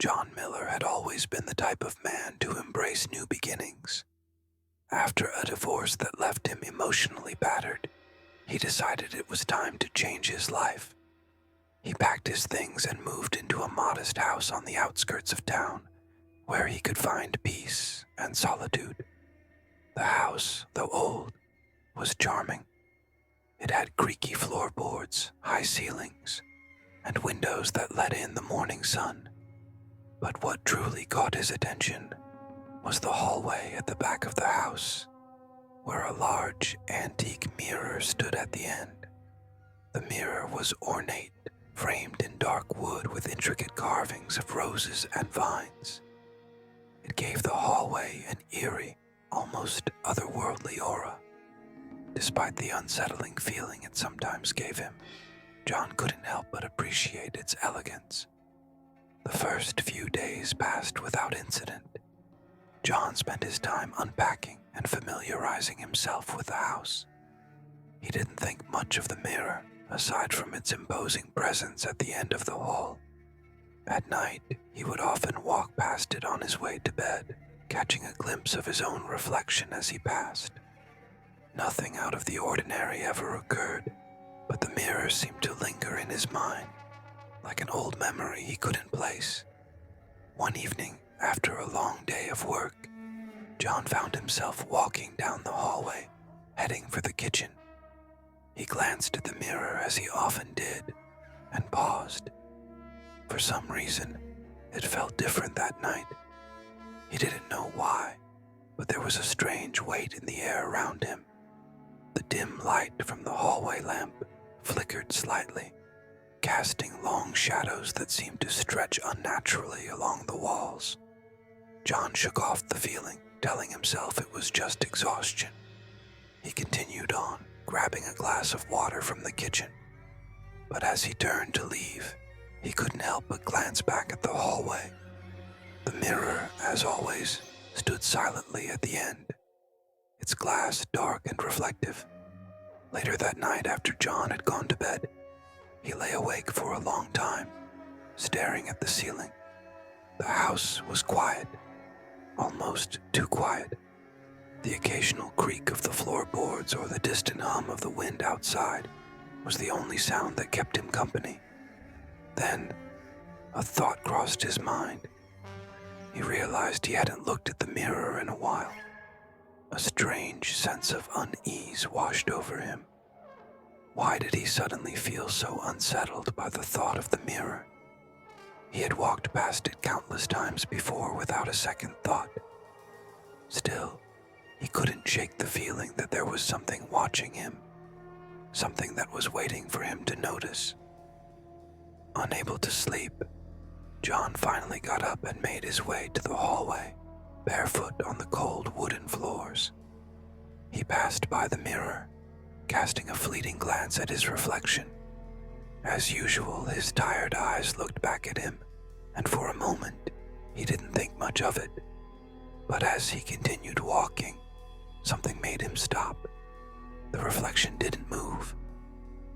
John Miller had always been the type of man to embrace new beginnings. After a divorce that left him emotionally battered, he decided it was time to change his life. He packed his things and moved into a modest house on the outskirts of town, where he could find peace and solitude. The house, though old, was charming. It had creaky floorboards, high ceilings, and windows that let in the morning sun. But what truly caught his attention was the hallway at the back of the house, where a large antique mirror stood at the end. The mirror was ornate, framed in dark wood with intricate carvings of roses and vines. It gave the hallway an eerie, almost otherworldly aura. Despite the unsettling feeling it sometimes gave him, John couldn't help but appreciate its elegance. The first few days passed without incident. John spent his time unpacking and familiarizing himself with the house. He didn't think much of the mirror, aside from its imposing presence at the end of the hall. At night, he would often walk past it on his way to bed, catching a glimpse of his own reflection as he passed. Nothing out of the ordinary ever occurred, but the mirror seemed to linger in his mind, like an old memory he couldn't place. One evening, after a long day of work, John found himself walking down the hallway, heading for the kitchen. He glanced at the mirror as he often did, and paused. For some reason, it felt different that night. He didn't know why, but there was a strange weight in the air around him. The dim light from the hallway lamp flickered slightly, casting long shadows that seemed to stretch unnaturally along the walls. John shook off the feeling, telling himself it was just exhaustion. He continued on, grabbing a glass of water from the kitchen. But as he turned to leave, he couldn't help but glance back at the hallway. The mirror, as always, stood silently at the end, its glass dark and reflective. Later that night, after John had gone to bed, he lay awake for a long time, staring at the ceiling. The house was quiet, almost too quiet. The occasional creak of the floorboards or the distant hum of the wind outside was the only sound that kept him company. Then, a thought crossed his mind. He realized he hadn't looked at the mirror in a while. A strange sense of unease washed over him. Why did he suddenly feel so unsettled by the thought of the mirror? He had walked past it countless times before without a second thought. Still, he couldn't shake the feeling that there was something watching him, something that was waiting for him to notice. Unable to sleep, John finally got up and made his way to the hallway, barefoot on the cold wooden floors. He passed by the mirror, casting a fleeting glance at his reflection. As usual, his tired eyes looked back at him, and for a moment, he didn't think much of it. But as he continued walking, something made him stop. The reflection didn't move.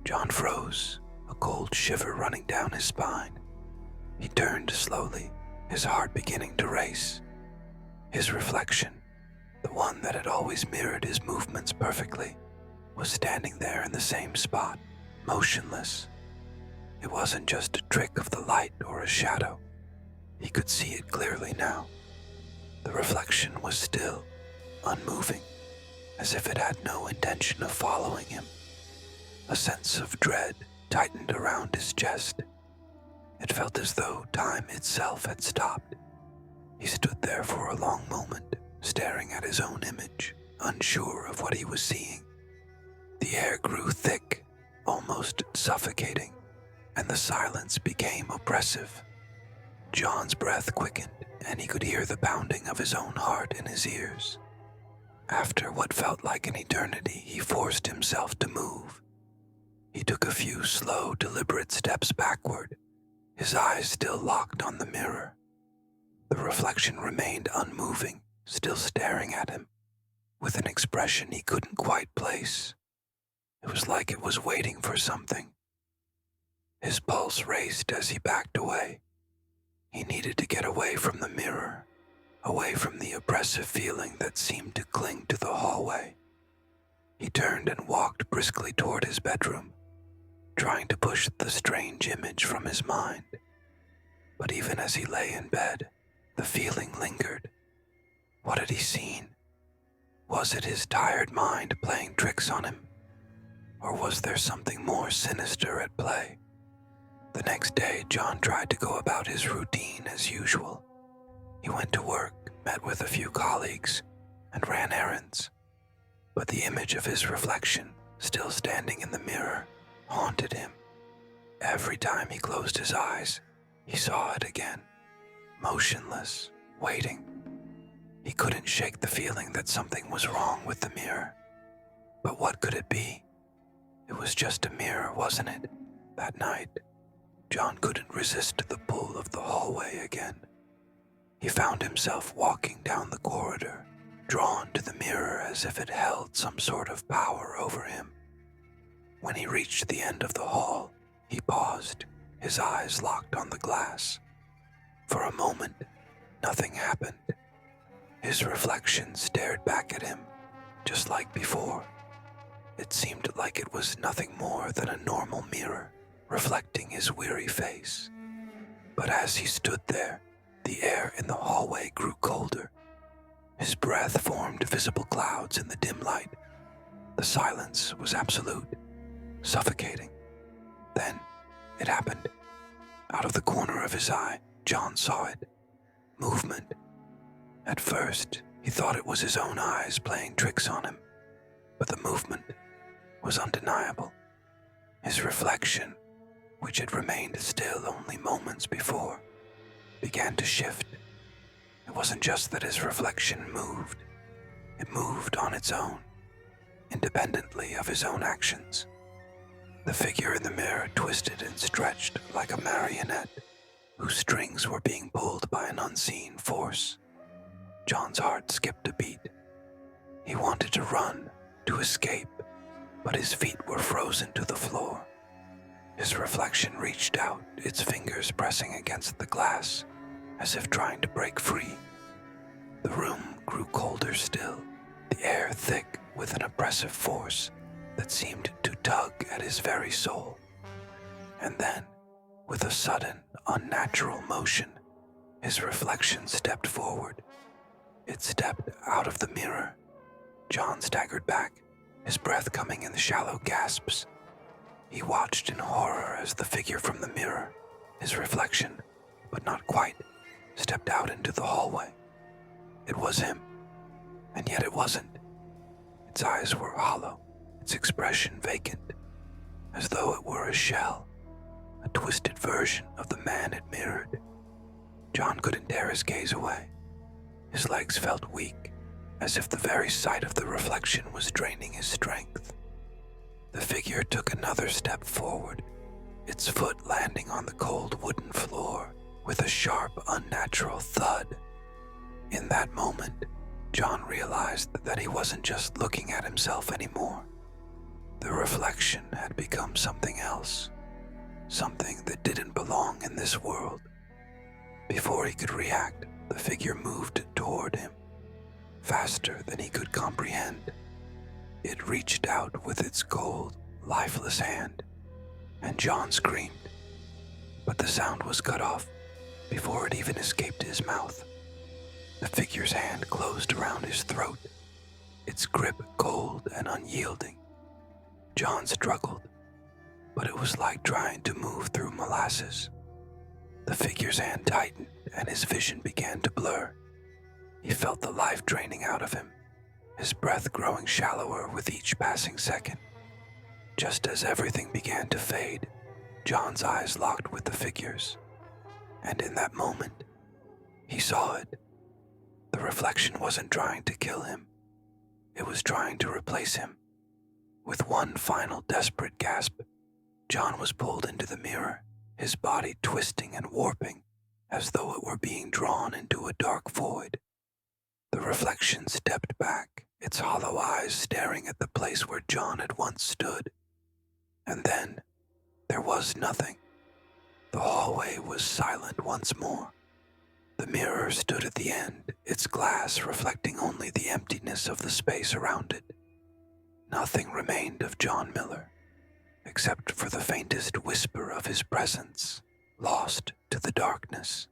John froze, a cold shiver running down his spine. He turned slowly, his heart beginning to race. His reflection, the one that had always mirrored his movements perfectly, was standing there in the same spot, motionless. It wasn't just a trick of the light or a shadow. He could see it clearly now. The reflection was still, unmoving, as if it had no intention of following him. A sense of dread tightened around his chest. It felt as though time itself had stopped. He stood there for a long moment, staring at his own image, unsure of what he was seeing. The air grew thick, almost suffocating, and the silence became oppressive. John's breath quickened, and he could hear the pounding of his own heart in his ears. After what felt like an eternity, he forced himself to move. He took a few slow, deliberate steps backward, his eyes still locked on the mirror. The reflection remained unmoving, still staring at him, with an expression he couldn't quite place. It was like it was waiting for something. His pulse raced as he backed away. He needed to get away from the mirror, away from the oppressive feeling that seemed to cling to the hallway. He turned and walked briskly toward his bedroom, trying to push the strange image from his mind. But even as he lay in bed, the feeling lingered. What had he seen? Was it his tired mind playing tricks on him? Or was there something more sinister at play? The next day, John tried to go about his routine as usual. He went to work, met with a few colleagues, and ran errands. But the image of his reflection, still standing in the mirror, haunted him. Every time he closed his eyes, he saw it again, motionless, waiting. He couldn't shake the feeling that something was wrong with the mirror. But what could it be? It was just a mirror, wasn't it? That night, John couldn't resist the pull of the hallway again. He found himself walking down the corridor, drawn to the mirror as if it held some sort of power over him. When he reached the end of the hall, he paused, his eyes locked on the glass. For a moment, nothing happened. His reflection stared back at him, just like before. It seemed like it was nothing more than a normal mirror, reflecting his weary face. But as he stood there, the air in the hallway grew colder. His breath formed visible clouds in the dim light. The silence was absolute, suffocating. Then it happened. Out of the corner of his eye, John saw it. Movement. At first, he thought it was his own eyes playing tricks on him, but the movement was undeniable. His reflection, which had remained still only moments before, began to shift. It wasn't just that his reflection moved. It moved on its own, independently of his own actions. The figure in the mirror twisted and stretched like a marionette whose strings were being pulled by an unseen force. John's heart skipped a beat. He wanted to run, to escape, but his feet were frozen to the floor. His reflection reached out, its fingers pressing against the glass, as if trying to break free. The room grew colder still, the air thick with an oppressive force that seemed to tug at his very soul. And then, with a sudden, unnatural motion, his reflection stepped forward. It stepped out of the mirror. John staggered back, his breath coming in shallow gasps. He watched in horror as the figure from the mirror, his reflection, but not quite, stepped out into the hallway. It was him, and yet it wasn't. Its eyes were hollow, its expression vacant, as though it were a shell, a twisted version of the man it mirrored. John couldn't tear his gaze away. His legs felt weak, as if the very sight of the reflection was draining his strength. The figure took another step forward, its foot landing on the cold wooden floor with a sharp, unnatural thud. In that moment, John realized that he wasn't just looking at himself anymore. The reflection had become something else, something that didn't belong in this world. Before he could react, the figure moved toward him, faster than he could comprehend. It reached out with its cold, lifeless hand, and John screamed. But the sound was cut off before it even escaped his mouth. The figure's hand closed around his throat, its grip cold and unyielding. John struggled, but it was like trying to move through molasses. The figure's hand tightened and his vision began to blur. He felt the life draining out of him, his breath growing shallower with each passing second. Just as everything began to fade, John's eyes locked with the figure's. And in that moment, he saw it. The reflection wasn't trying to kill him. It was trying to replace him. With one final desperate gasp, John was pulled into the mirror, his body twisting and warping as though it were being drawn into a dark void. The reflection stepped back, its hollow eyes staring at the place where John had once stood. And then, there was nothing. The hallway was silent once more, figure stood at the end, its glass reflecting only the emptiness of the space around it. Nothing remained of John Miller, except for the faintest whisper of his presence, lost to the darkness.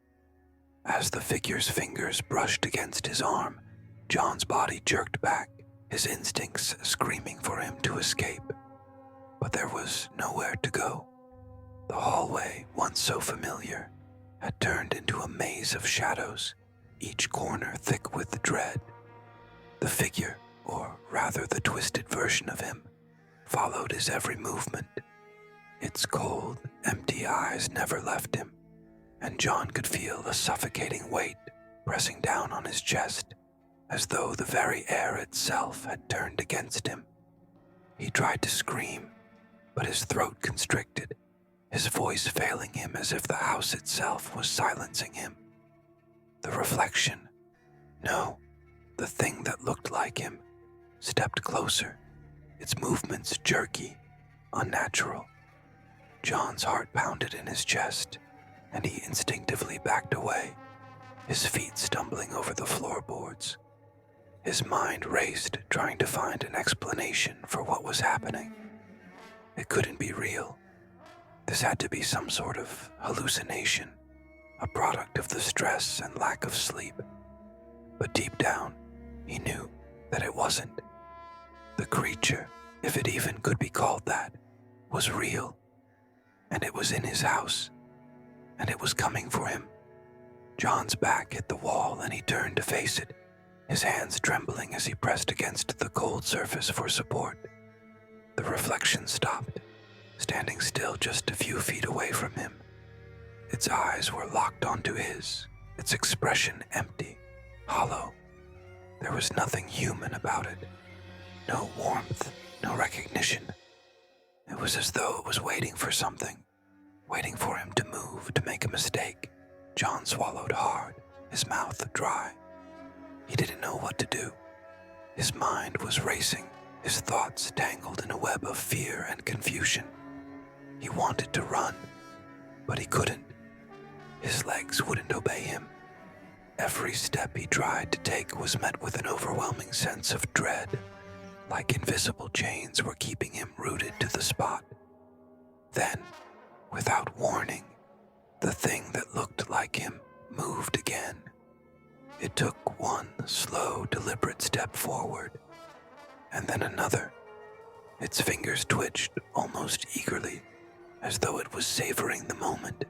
As the figure's fingers brushed against his arm, John's body jerked back, his instincts screaming for him to escape. But there was nowhere to go. The hallway, once so familiar, had turned into a maze of shadows, each corner thick with dread. The figure, or rather the twisted version of him, followed his every movement. Its cold, empty eyes never left him, and John could feel a suffocating weight pressing down on his chest, as though the very air itself had turned against him. He tried to scream, but his throat constricted, his voice failing him as if the house itself was silencing him. The reflection, no, the thing that looked like him, stepped closer, its movements jerky, unnatural. John's heart pounded in his chest, and he instinctively backed away, his feet stumbling over the floorboards. His mind raced, trying to find an explanation for what was happening. It couldn't be real. This had to be some sort of hallucination, a product of the stress and lack of sleep. But deep down, he knew that it wasn't. The creature, if it even could be called that, was real. And it was in his house. And it was coming for him. John's back hit the wall and he turned to face it, his hands trembling as he pressed against the cold surface for support. The reflection stopped, standing still just a few feet away from him. Its eyes were locked onto his, its expression empty, hollow. There was nothing human about it. No warmth, no recognition. It was as though it was waiting for something, waiting for him to move, to make a mistake. John swallowed hard, his mouth dry. He didn't know what to do. His mind was racing, his thoughts tangled in a web of fear and confusion. He wanted to run, but he couldn't. His legs wouldn't obey him. Every step he tried to take was met with an overwhelming sense of dread, like invisible chains were keeping him rooted to the spot. Then, without warning, the thing that looked like him moved again. It took one slow, deliberate step forward, and then another. Its fingers twitched almost eagerly, as though it was savoring the moment.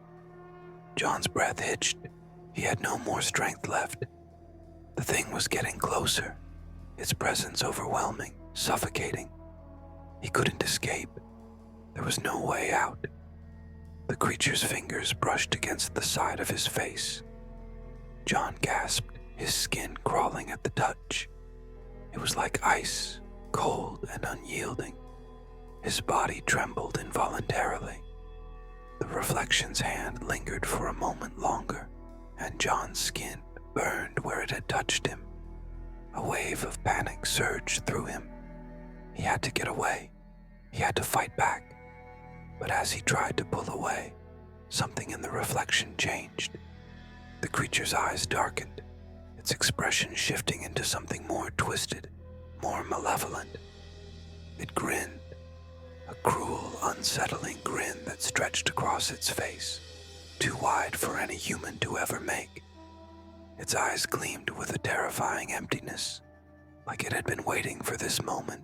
John's breath hitched. He had no more strength left. The thing was getting closer, its presence overwhelming, suffocating. He couldn't escape. There was no way out. The creature's fingers brushed against the side of his face. John gasped, his skin crawling at the touch. It was like ice, cold and unyielding. His body trembled involuntarily. The reflection's hand lingered for a moment longer, and John's skin burned where it had touched him. A wave of panic surged through him. He had to get away. He had to fight back. But as he tried to pull away, something in the reflection changed. The creature's eyes darkened, its expression shifting into something more twisted, more malevolent. It grinned, a cruel, unsettling grin that stretched across its face, too wide for any human to ever make. Its eyes gleamed with a terrifying emptiness, like it had been waiting for this moment.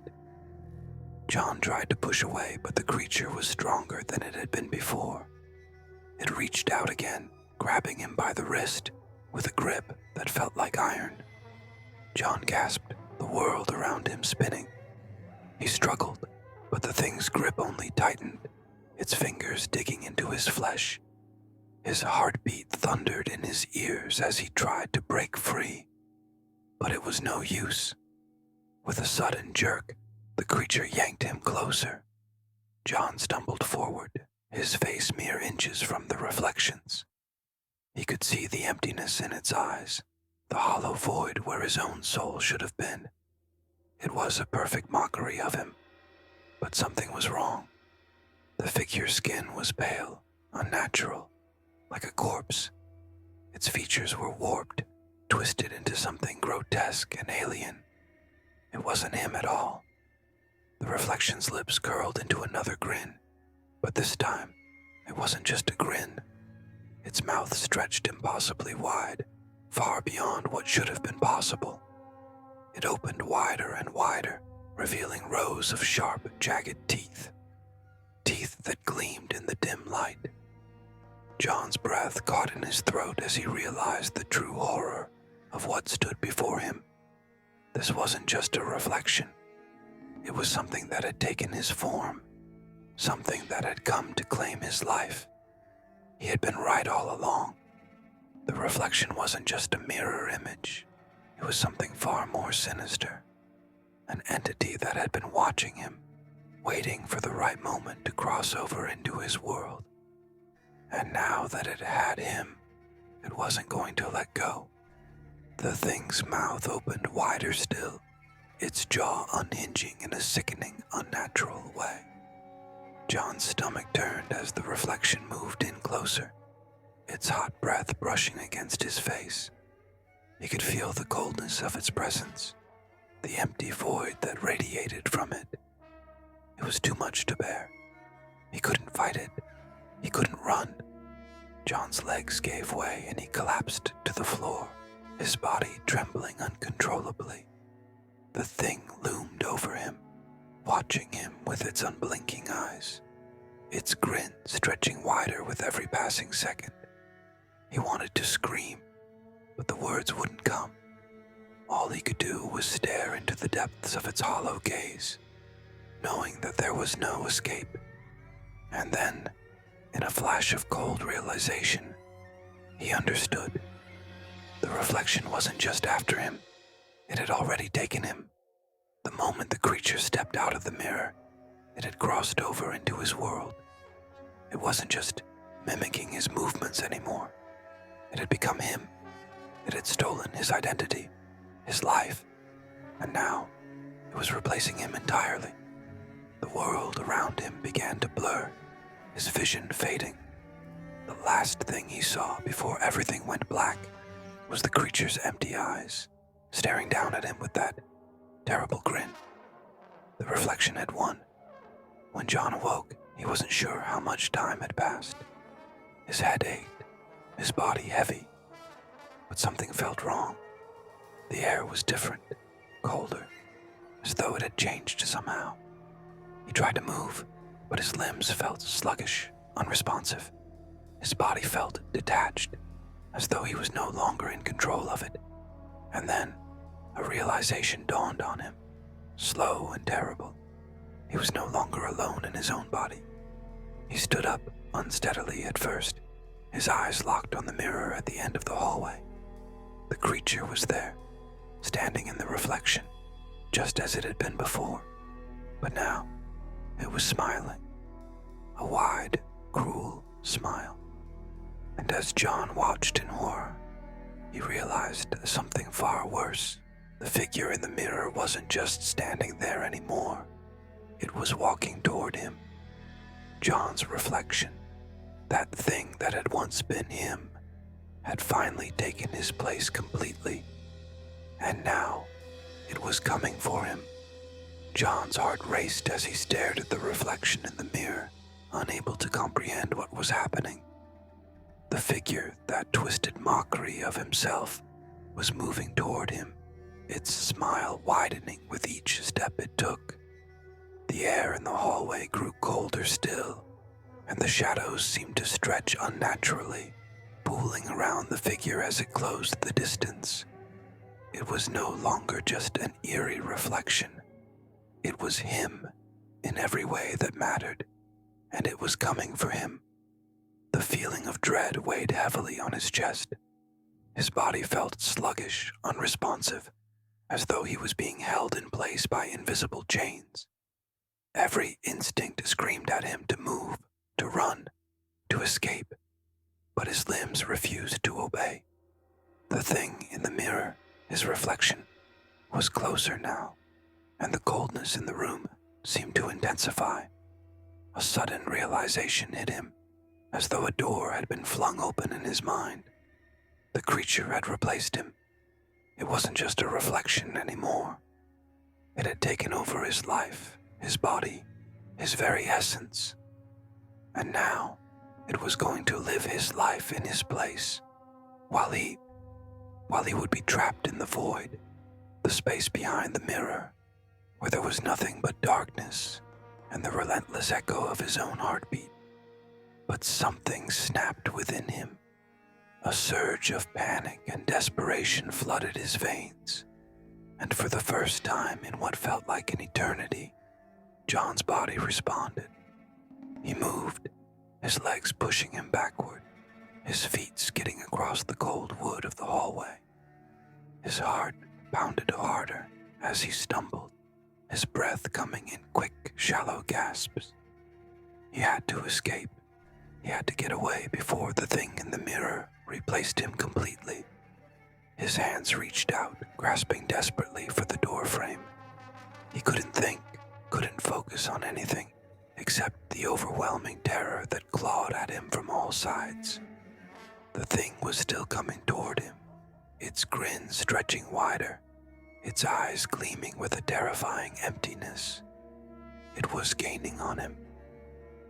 John tried to push away, but the creature was stronger than it had been before. It reached out again, grabbing him by the wrist, with a grip that felt like iron. John gasped, the world around him spinning. He struggled, but the thing's grip only tightened, its fingers digging into his flesh. His heartbeat thundered in his ears as he tried to break free. But it was no use. With a sudden jerk, the creature yanked him closer. John stumbled forward, his face mere inches from the reflections. He could see the emptiness in its eyes, the hollow void where his own soul should have been. It was a perfect mockery of him, but something was wrong. The figure's skin was pale, unnatural, like a corpse. Its features were warped, twisted into something grotesque and alien. It wasn't him at all. The reflection's lips curled into another grin, but this time, it wasn't just a grin. Its mouth stretched impossibly wide, far beyond what should have been possible. It opened wider and wider, revealing rows of sharp, jagged teeth. Teeth that gleamed in the dim light. John's breath caught in his throat as he realized the true horror of what stood before him. This wasn't just a reflection. It was something that had taken his form, something that had come to claim his life. He had been right all along. The reflection wasn't just a mirror image. It was something far more sinister. An entity that had been watching him, waiting for the right moment to cross over into his world. And now that it had him, it wasn't going to let go. The thing's mouth opened wider still, its jaw unhinging in a sickening, unnatural way. John's stomach turned as the reflection moved in closer, its hot breath brushing against his face. He could feel the coldness of its presence, the empty void that radiated from it. It was too much to bear. He couldn't fight it. He couldn't run. John's legs gave way and he collapsed to the floor, his body trembling uncontrollably. The thing loomed over him, watching him with its unblinking eyes, its grin stretching wider with every passing second. He wanted to scream, but the words wouldn't come. All he could do was stare into the depths of its hollow gaze, knowing that there was no escape. And then, in a flash of cold realization, he understood. The reflection wasn't just after him. It had already taken him. The moment the creature stepped out of the mirror, it had crossed over into his world. It wasn't just mimicking his movements anymore. It had become him. It had stolen his identity, his life, and now it was replacing him entirely. The world around him began to blur, his vision fading. The last thing he saw before everything went black was the creature's empty eyes, staring down at him with that terrible grin. The reflection had won. When John awoke, he wasn't sure how much time had passed. His head ached, his body heavy, but something felt wrong. The air was different, colder, as though it had changed somehow. He tried to move, but his limbs felt sluggish, unresponsive. His body felt detached, as though he was no longer in control of it. And then, a realization dawned on him, slow and terrible. He was no longer alone in his own body. He stood up, unsteadily at first, his eyes locked on the mirror at the end of the hallway. The creature was there, standing in the reflection, just as it had been before. But now, it was smiling. A wide, cruel smile. And as John watched in horror, he realized something far worse. The figure in the mirror wasn't just standing there anymore. It was walking toward him. John's reflection, that thing that had once been him, had finally taken his place completely. And now, it was coming for him. John's heart raced as he stared at the reflection in the mirror, unable to comprehend what was happening. The figure, that twisted mockery of himself, was moving toward him, its smile widening with each step it took. The air in the hallway grew colder still, and the shadows seemed to stretch unnaturally, pooling around the figure as it closed the distance. It was no longer just an eerie reflection. It was him in every way that mattered, and it was coming for him. The feeling of dread weighed heavily on his chest. His body felt sluggish, unresponsive, as though he was being held in place by invisible chains. Every instinct screamed at him to move, to run, to escape, but his limbs refused to obey. The thing in the mirror, his reflection, was closer now, and the coldness in the room seemed to intensify. A sudden realization hit him, as though a door had been flung open in his mind. The creature had replaced him, It wasn't just a reflection anymore. It had taken over his life, his body, his very essence. And now, it was going to live his life in his place, while he would be trapped in the void, the space behind the mirror, where there was nothing but darkness and the relentless echo of his own heartbeat. But something snapped within him. A surge of panic and desperation flooded his veins, and for the first time in what felt like an eternity, John's body responded. He moved, his legs pushing him backward, his feet skidding across the cold wood of the hallway. His heart pounded harder as he stumbled, his breath coming in quick, shallow gasps. He had to escape. He had to get away before the thing in the mirror replaced him completely. His hands reached out, grasping desperately for the door frame. He couldn't think, couldn't focus on anything, except the overwhelming terror that clawed at him from all sides. The thing was still coming toward him, its grin stretching wider, its eyes gleaming with a terrifying emptiness. It was gaining on him.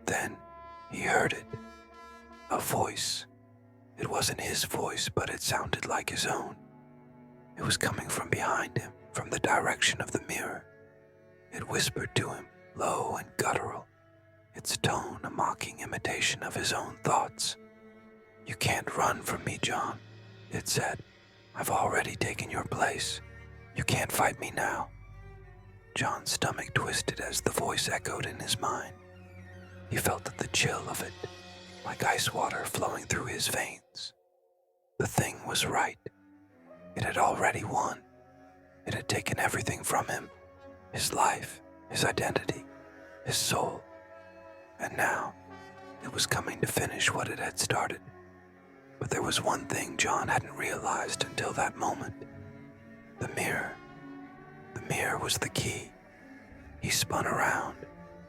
Then he heard it. A voice. It wasn't his voice, but it sounded like his own. It was coming from behind him, from the direction of the mirror. It whispered to him, low and guttural, its tone a mocking imitation of his own thoughts. "You can't run from me, John," it said. "I've already taken your place. You can't fight me now." John's stomach twisted as the voice echoed in his mind. He felt the chill of it, like ice water flowing through his veins. The thing was right. It had already won. It had taken everything from him, his life, his identity, his soul. And now, it was coming to finish what it had started. But there was one thing John hadn't realized until that moment. The mirror. The mirror was the key. He spun around,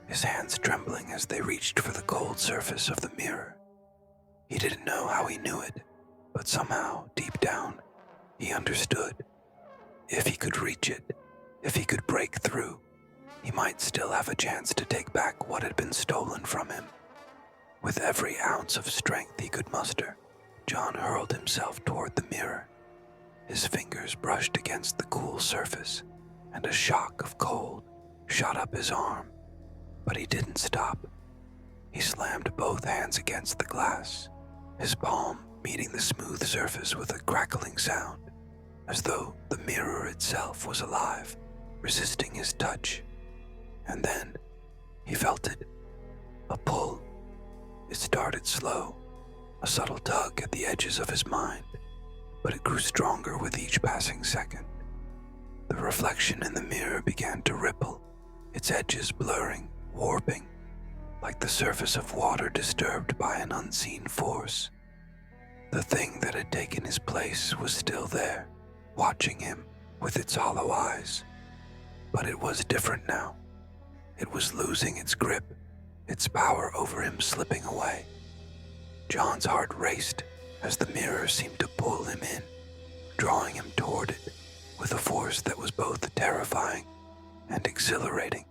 his hands trembling as they reached for the cold surface of the mirror. He didn't know how he knew it, but somehow, deep down, he understood. If he could reach it, if he could break through, he might still have a chance to take back what had been stolen from him. With every ounce of strength he could muster, John hurled himself toward the mirror. His fingers brushed against the cool surface, and a shock of cold shot up his arm. But he didn't stop. He slammed both hands against the glass, his palm meeting the smooth surface with a crackling sound, as though the mirror itself was alive, resisting his touch. And then he felt it, a pull. It started slow, a subtle tug at the edges of his mind, but it grew stronger with each passing second. The reflection in the mirror began to ripple, its edges blurring, warping, like the surface of water disturbed by an unseen force. The thing that had taken his place was still there, watching him with its hollow eyes. But it was different now. It was losing its grip, its power over him slipping away. John's heart raced as the mirror seemed to pull him in, drawing him toward it with a force that was both terrifying and exhilarating.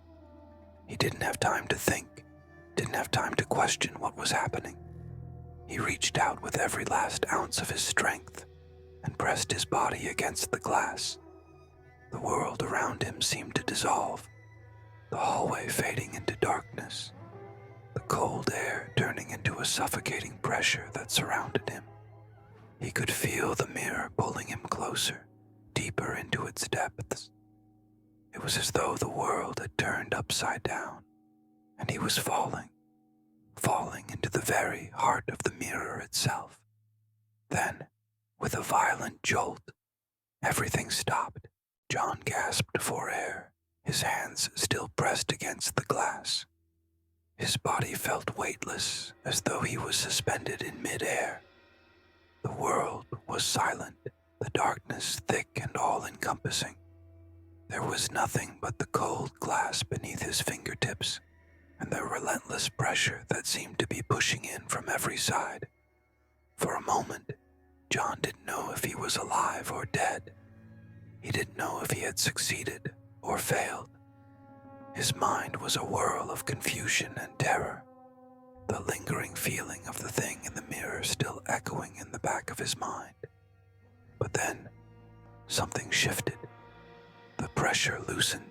He didn't have time to think, didn't have time to question what was happening. He reached out with every last ounce of his strength and pressed his body against the glass. The world around him seemed to dissolve, the hallway fading into darkness, the cold air turning into a suffocating pressure that surrounded him. He could feel the mirror pulling him closer, deeper into its depths. It was as though the world had turned upside down, and he was falling into the very heart of the mirror itself. Then, with a violent jolt, everything stopped. John gasped for air, his hands still pressed against the glass. His body felt weightless, as though he was suspended in midair. The world was silent, the darkness thick and all-encompassing. There was nothing but the cold glass beneath his fingertips and the relentless pressure that seemed to be pushing in from every side. For a moment, John didn't know if he was alive or dead. He didn't know if he had succeeded or failed. His mind was a whirl of confusion and terror, the lingering feeling of the thing in the mirror still echoing in the back of his mind. But then, something shifted. The pressure loosened.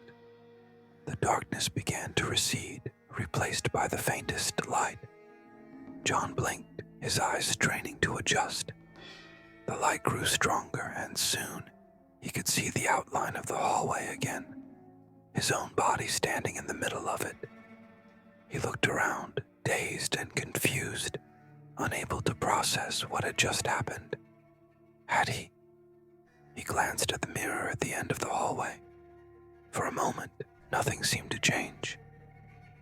The darkness began to recede, replaced by the faintest light. John blinked, his eyes straining to adjust. The light grew stronger, and soon he could see the outline of the hallway again, his own body standing in the middle of it. He looked around, dazed and confused, unable to process what had just happened. Had he? He glanced at the mirror at the end of the hallway. For a moment, nothing seemed to change.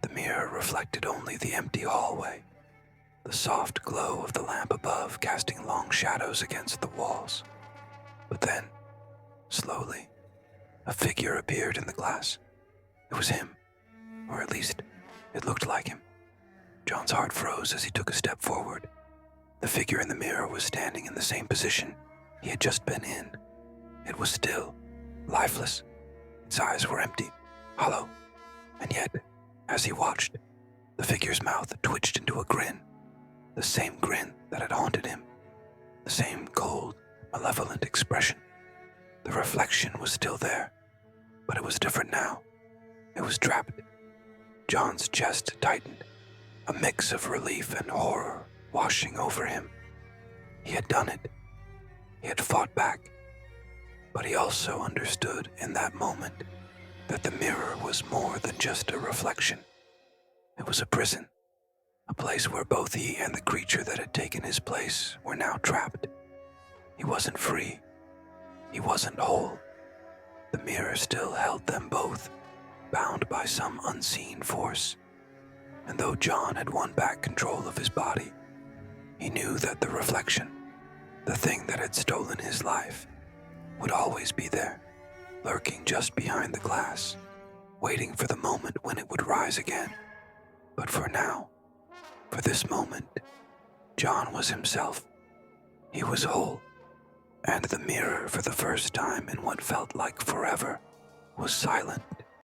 The mirror reflected only the empty hallway, the soft glow of the lamp above casting long shadows against the walls. But then, slowly, a figure appeared in the glass. It was him, or at least, it looked like him. John's heart froze as he took a step forward. The figure in the mirror was standing in the same position he had just been in. It was still, lifeless. Its eyes were empty, hollow, and yet, as he watched, the figure's mouth twitched into a grin, the same grin that had haunted him, the same cold, malevolent expression. The reflection was still there, but it was different now. It was trapped. John's chest tightened, a mix of relief and horror washing over him. He had done it. He had fought back. But he also understood in that moment that the mirror was more than just a reflection. It was a prison, a place where both he and the creature that had taken his place were now trapped. He wasn't free. He wasn't whole. The mirror still held them both, bound by some unseen force. And though John had won back control of his body, he knew that the reflection, the thing that had stolen his life, would always be there, lurking just behind the glass, waiting for the moment when it would rise again. But for now, for this moment, John was himself. He was whole, and the mirror, for the first time in what felt like forever, was silent.